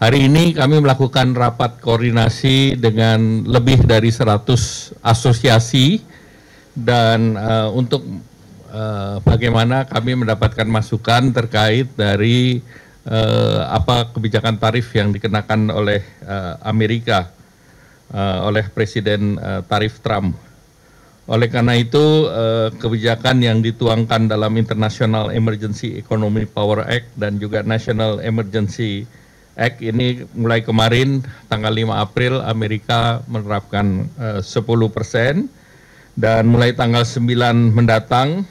Hari ini kami melakukan rapat koordinasi dengan lebih dari 100 asosiasi dan untuk bagaimana kami mendapatkan masukan terkait dari apa kebijakan tarif yang dikenakan oleh Amerika oleh Presiden tarif Trump. Oleh karena itu, kebijakan yang dituangkan dalam International Emergency Economic Power Act dan juga National Emergency Act ini mulai kemarin tanggal 5 April Amerika menerapkan 10% dan mulai tanggal 9 mendatang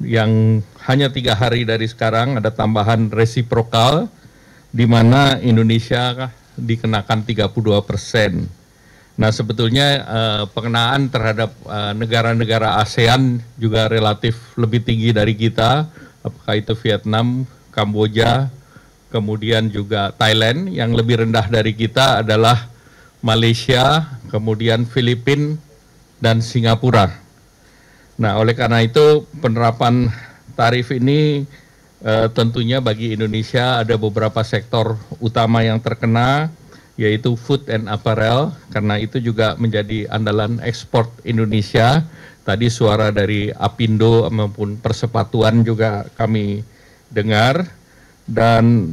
yang hanya 3 hari dari sekarang ada tambahan resiprokal di mana Indonesia dikenakan 32%. Nah, sebetulnya pengenaan terhadap negara-negara ASEAN juga relatif lebih tinggi dari kita, apakah itu Vietnam, Kamboja, kemudian juga Thailand. Yang lebih rendah dari kita adalah Malaysia, kemudian Filipina, dan Singapura. Nah, oleh karena itu penerapan tarif ini tentunya bagi Indonesia ada beberapa sektor utama yang terkena, yaitu food and apparel, karena itu juga menjadi andalan ekspor Indonesia. Tadi suara dari Apindo maupun Persepatuan juga kami dengar. Dan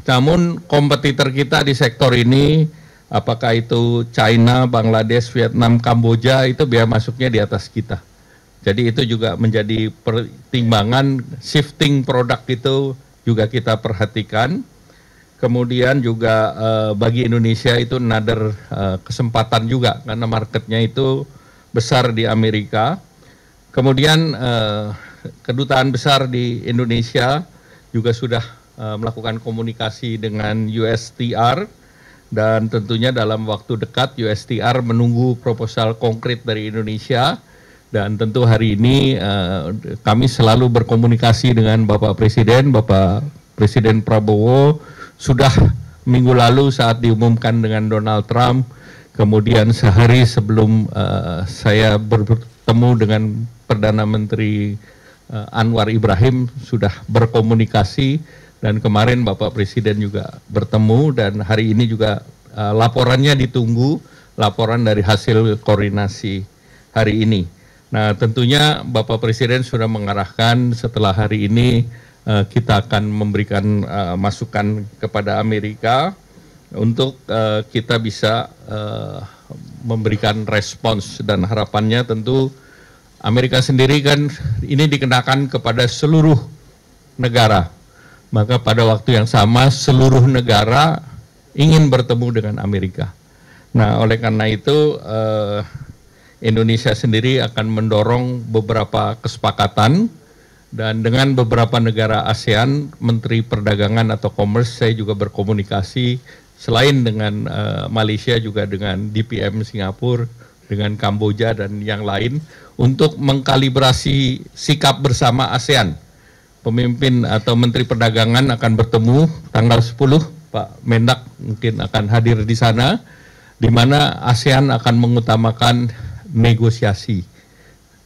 namun kompetitor kita di sektor ini, apakah itu China, Bangladesh, Vietnam, Kamboja, itu biaya masuknya di atas kita. Jadi itu juga menjadi pertimbangan shifting produk itu juga kita perhatikan. Kemudian juga bagi Indonesia itu another kesempatan juga karena marketnya itu besar di Amerika. Kemudian kedutaan besar di Indonesia juga sudah melakukan komunikasi dengan USTR dan tentunya dalam waktu dekat USTR menunggu proposal konkret dari Indonesia dan tentu hari ini kami selalu berkomunikasi dengan Bapak Presiden Prabowo. Sudah minggu lalu saat diumumkan dengan Donald Trump, kemudian sehari sebelum saya bertemu dengan Perdana Menteri Anwar Ibrahim sudah berkomunikasi dan kemarin Bapak Presiden juga bertemu dan hari ini juga laporannya ditunggu, laporan dari hasil koordinasi hari ini. Nah, tentunya Bapak Presiden sudah mengarahkan setelah hari ini kita akan memberikan masukan kepada Amerika untuk kita bisa memberikan respons dan harapannya tentu Amerika sendiri kan ini dikenakan kepada seluruh negara. Maka pada waktu yang sama seluruh negara ingin bertemu dengan Amerika. Nah, oleh karena itu Indonesia sendiri akan mendorong beberapa kesepakatan. Dan dengan beberapa negara ASEAN, Menteri Perdagangan atau Commerce, saya juga berkomunikasi selain dengan Malaysia juga dengan DPM Singapura, dengan Kamboja dan yang lain untuk mengkalibrasi sikap bersama ASEAN. Pemimpin atau Menteri Perdagangan akan bertemu tanggal 10, Pak Mendak mungkin akan hadir di sana, di mana ASEAN akan mengutamakan negosiasi.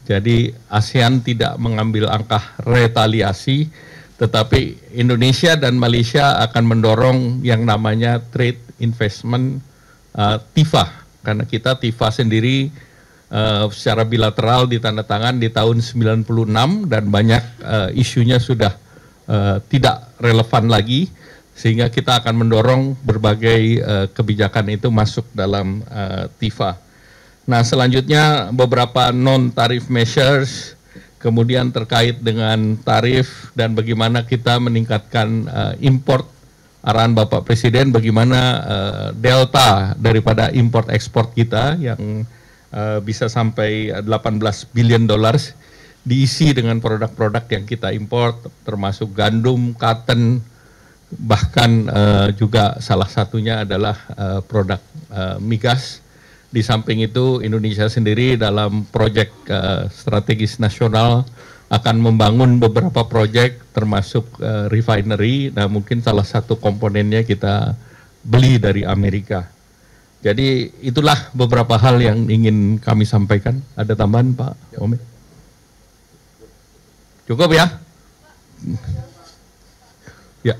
Jadi ASEAN tidak mengambil langkah retaliasi, tetapi Indonesia dan Malaysia akan mendorong yang namanya trade investment TIFA. Karena kita TIFA sendiri secara bilateral ditandatangan di tahun 96 dan banyak isunya sudah tidak relevan lagi, sehingga kita akan mendorong berbagai kebijakan itu masuk dalam TIFA. Nah, selanjutnya beberapa non-tarif measures, kemudian terkait dengan tarif dan bagaimana kita meningkatkan import, arahan Bapak Presiden bagaimana delta daripada import ekspor kita yang bisa sampai 18 billion dollars diisi dengan produk-produk yang kita import, termasuk gandum, cotton, bahkan juga salah satunya adalah produk migas. Di samping itu Indonesia sendiri dalam proyek strategis nasional akan membangun beberapa proyek termasuk refinery. Nah, mungkin salah satu komponennya kita beli dari Amerika. Jadi itulah beberapa hal yang ingin kami sampaikan. Ada tambahan Pak Omi? Cukup ya? Ya.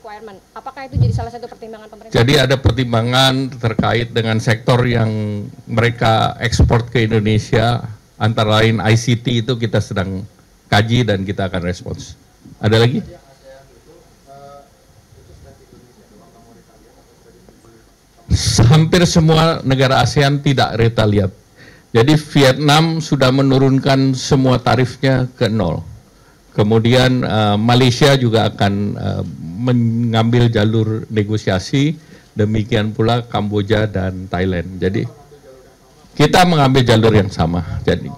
requirement. Apakah itu jadi salah satu pertimbangan pemerintah? Jadi ada pertimbangan terkait dengan sektor yang mereka ekspor ke Indonesia, antara lain ICT, itu kita sedang kaji dan kita akan respons. Ada lagi? Hampir semua negara ASEAN tidak retaliat. Jadi Vietnam sudah menurunkan semua tarifnya ke 0. Kemudian Malaysia juga akan mengambil jalur negosiasi, demikian pula Kamboja dan Thailand. Jadi kita mengambil jalur yang sama. Jadi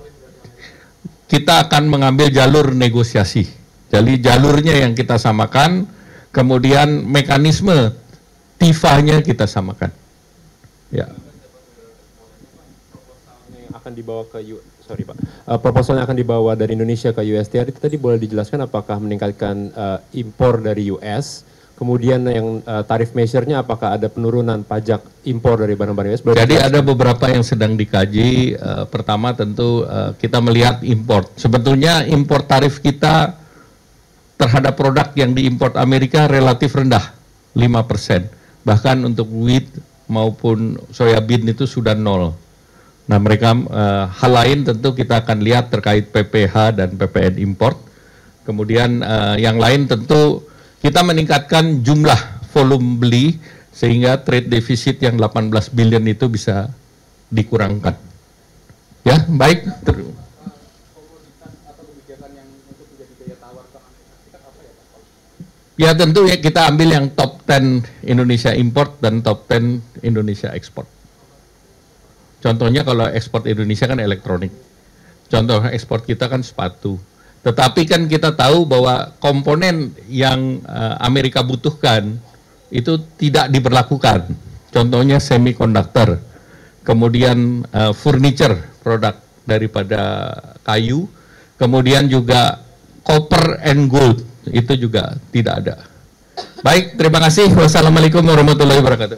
kita akan mengambil jalur negosiasi. Jadi jalurnya yang kita samakan, kemudian mekanisme TIFA-nya kita samakan. Ya. Akan dibawa ke proposal yang akan dibawa dari Indonesia ke USTR itu tadi boleh dijelaskan apakah meningkatkan impor dari US, kemudian yang tarif measure-nya apakah ada penurunan pajak impor dari barang-barang US? Jadi ada beberapa yang sedang dikaji. Pertama tentu kita melihat impor. Sebetulnya impor tarif kita terhadap produk yang diimpor Amerika relatif rendah, 5%. Bahkan untuk wheat maupun soybean itu sudah 0. Nah mereka hal lain tentu kita akan lihat terkait PPH dan PPN import. Kemudian yang lain tentu kita meningkatkan jumlah volume beli sehingga trade deficit yang 18 billion itu bisa dikurangkan. Ya baik. Ya tentu ya kita ambil yang top 10 Indonesia import dan top 10 Indonesia ekspor. Contohnya kalau ekspor Indonesia kan elektronik. Contoh ekspor kita kan sepatu. Tetapi kan kita tahu bahwa komponen yang Amerika butuhkan itu tidak diberlakukan. Contohnya semikonduktor, kemudian furniture produk daripada kayu, kemudian juga copper and gold. Itu juga tidak ada. Baik, terima kasih. Wassalamualaikum warahmatullahi wabarakatuh.